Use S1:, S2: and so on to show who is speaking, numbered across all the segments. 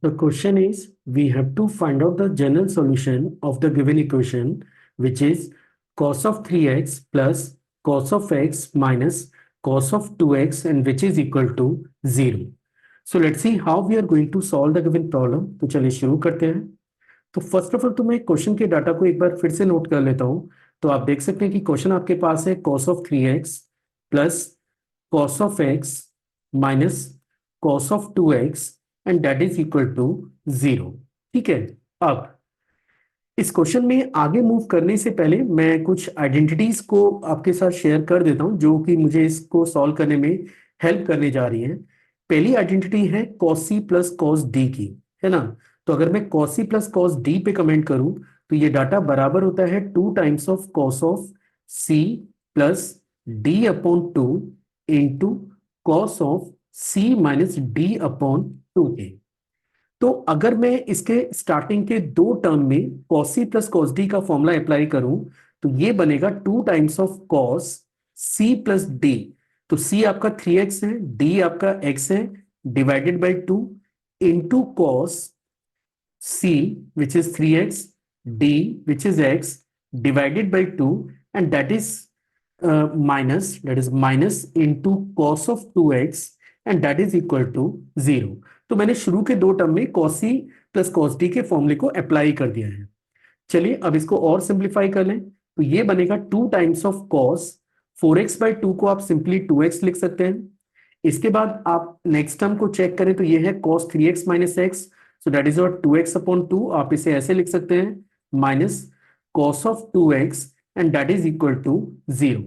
S1: The question is, we have to find out the general solution of the given equation, which is cos of 3x plus cos of x minus cos of 2x, and which is equal to 0. So let's see how we are going to solve the given problem. तो चलिए शुरू करते हैं। तो first of all तो मैं question के data को एक बार फिर से नोट कर लेता हूं। तो आप देख सकते हैं कि क्वेश्चन आपके पास है cos of 3x plus cos of x minus cos of 2x and that is equal to 0। ठीक है। अब इस क्वेश्चन में आगे मूव करने से पहले मैं कुछ आइडेंटिटीज को आपके साथ शेयर कर देता हूं जो कि मुझे इसको सॉल्व करने में हेल्प करने जा रही है। पहली आइडेंटिटी है cos c plus cos d की, है ना। तो अगर मैं cos c plus cos d पे कमेंट करूं तो ये डाटा बराबर होता है 2 times of cos of c plus d upon 2 into cos of c minus d upon 2 के। तो अगर मैं इसके स्टार्टिंग के दो टर्म में cos c plus cos d का फॉर्मूला अप्लाई करूं तो ये बनेगा 2 times of cos c plus d। तो c आपका 3x है, d आपका x है, divided by 2 into cos c which is 3x, d which is x, divided by 2, and that is into cos of 2x, and that is equal to 0। तो मैंने शुरू के दो टर्म में cos c plus cos d के फॉर्मूले को apply कर दिया है। चलिए अब इसको और सिंप्लीफाई कर लें तो ये बनेगा 2 times of cos 4x by 2 को आप सिंपली 2x लिख सकते हैं। इसके बाद आप नेक्स्ट टर्म को चेक करें तो ये है cos 3x minus x, so that is your 2x upon 2। आप इसे ऐसे लिख सकते हैं minus cos of 2x, and that is equal to 0।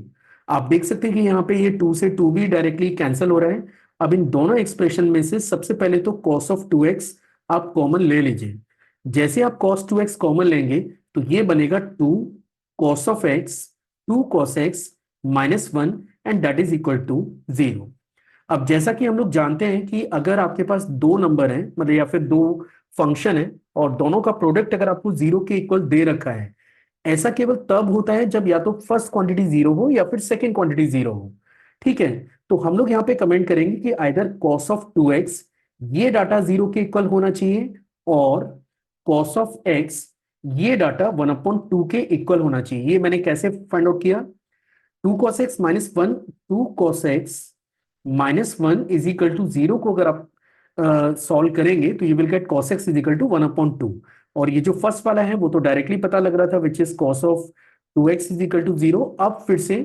S1: आप देख सकते हैं कि यहाँ पे ये 2 से 2 भी डायरेक्टली कैंसिल हो रहा है। अब इन दोनों एक्सप्रेशन में से सबसे पहले तो cos ऑफ 2x आप कॉमन ले लीजिए। जैसे आप cos 2x कॉमन लेंगे तो ये बनेगा 2 cos of x, 2 cos x minus 1, and that is equal to 0। अब जैसा कि हम लोग जानते हैं कि अगर आपके पास दो नंबर हैं, मतलब या फिर दो फंक्शन है और दोनों का प्रोडक्ट अगर आपको 0 के इक्वल दे रखा है, ऐसा केवल तब होता है जब या तो फर्स्ट क्वांटिटी 0 हो या फिर सेकंड क्वांटिटी 0 हो। ठीक है। तो हम लोग यहाँ पे कमेंट करेंगे कि आइदर cos ऑफ 2x ये डाटा 0 के इक्वल होना चाहिए, और cos ऑफ x ये डाटा 1/2 के इक्वल होना चाहिए। ये मैंने कैसे फाइंड आउट किया? 2 cos x minus 1, 2 cos x minus 1 is equal to 0 को अगर आप सॉल्व करेंगे तो you will get cos x is equal to 1/2। और ये जो फर्स्ट वाला है वो तो डायरेक्टली पता लग रहा था, which is cos of 2x is equal to 0। अब फिर से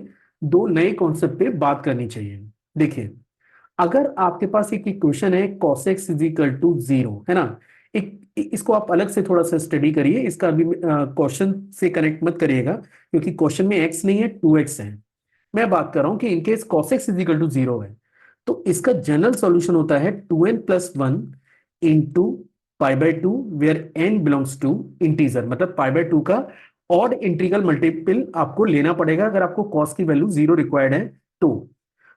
S1: दो नए कॉन्सेप्ट पे बात करनी चाहिए। देखिए, अगर आपके पास एक इक्वेशन है cos x is equal to 0, है ना। इसको आप अलग से थोड़ा सा स्टडी करिए, इसका अभी क्वेश्चन से कनेक्ट मत करिएगा क्योंकि क्वेश्चन में x नहीं है 2x है। मैं बात कर रहा हूं कि in case cos x is equal to 0 है तो इसका जनरल सॉल्यूशन होता है 2n plus 1 into pi by 2 where n belongs to integer. मतलब पाई बाई 2 का ऑड इंटीग्रल मल्टीपल आपको लेना पड़ेगा अगर आपको cos की वैल्यू 0 रिक्वायर्ड है तो।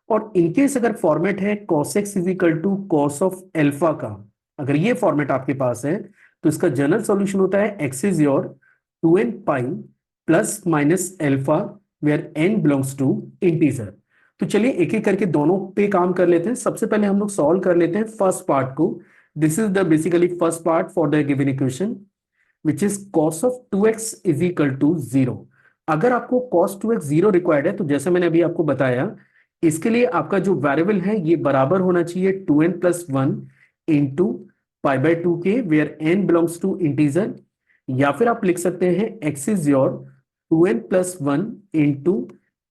S1: और इनकेस अगर फॉर्मेट है cos x is equal to cos of alpha का, अगर ये फॉर्मेट आपके पास है तो इसका जनरल सॉल्यूशन होता है x is your 2n pi plus minus alpha where n belongs to integer. तो चलिए एक एक करके दोनों पे काम कर लेते हैं। सबसे पहले हम लोग सॉल्व कर लेते हैं फर्स्ट पार्ट को। This is the basically first part for the given equation which is cos of 2x is equal to 0। अगर आपको cos 2x 0 रिक्वायर्ड है तो जैसे मैंने अभी आपको बताया, इसके लिए आपका जो वेरिएबल है ये बराबर होना चाहिए 2n plus 1 into pi by 2 के where n belongs to integer, या फिर आप लिख सकते हैं x is your 2n plus 1 into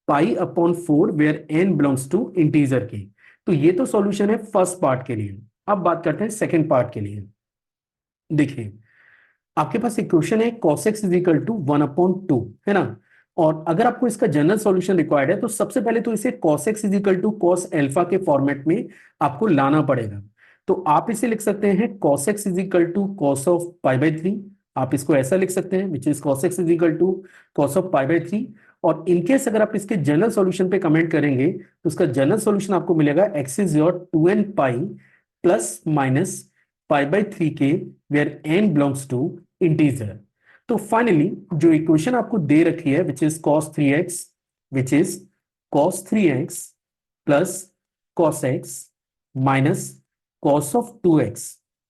S1: pi upon 4 where n belongs to integer की। तो ये तो सॉल्यूशन है फर्स्ट पार्ट के लिए। अब बात करते हैं सेकेंड पार्ट के लिए। देखिए, आपके पास इक्वेशन है cos x is equal to 1/2, है ना। और अगर आपको इसका जनरल सॉल्यूशन रिक्वायर्ड है तो सबसे पहले तो इसे cos x is equal to cos alpha के फॉर्मेट में आपको लाना पड़ेगा। तो आप इसे लिख सकते हैं cos x is equal to cos of pi by 3। आप इसको ऐसा लिख सकते हैं which is cos x is equal to cos of pi by 3। और इनकेस अगर आप इसके जनरल सॉल्यूशन पे कमेंट करेंगे तो उसका जनरल सॉल्यूशन आपको मिलेगा x is your 2n pi plus minus pi by 3 के where n belongs to integer. तो फाइनली जो इक्वेशन आपको दे रखी है which is cos 3x, which is cos 3x plus cos x minus cos of 2x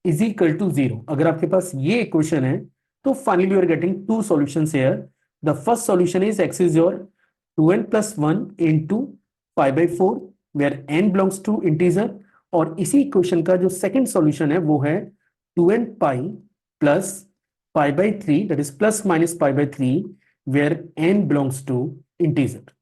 S1: is equal to 0। अगर आपके पास ये इक्वेशन है तो finally you are getting two solutions here. The first solution is x is your 2n plus 1 into 5/4 where n belongs to integer, और इसी equation का जो सेकंड सॉल्यूशन है वो है 2n pi plus pi by 3 that is plus minus pi by 3 where n belongs to integer.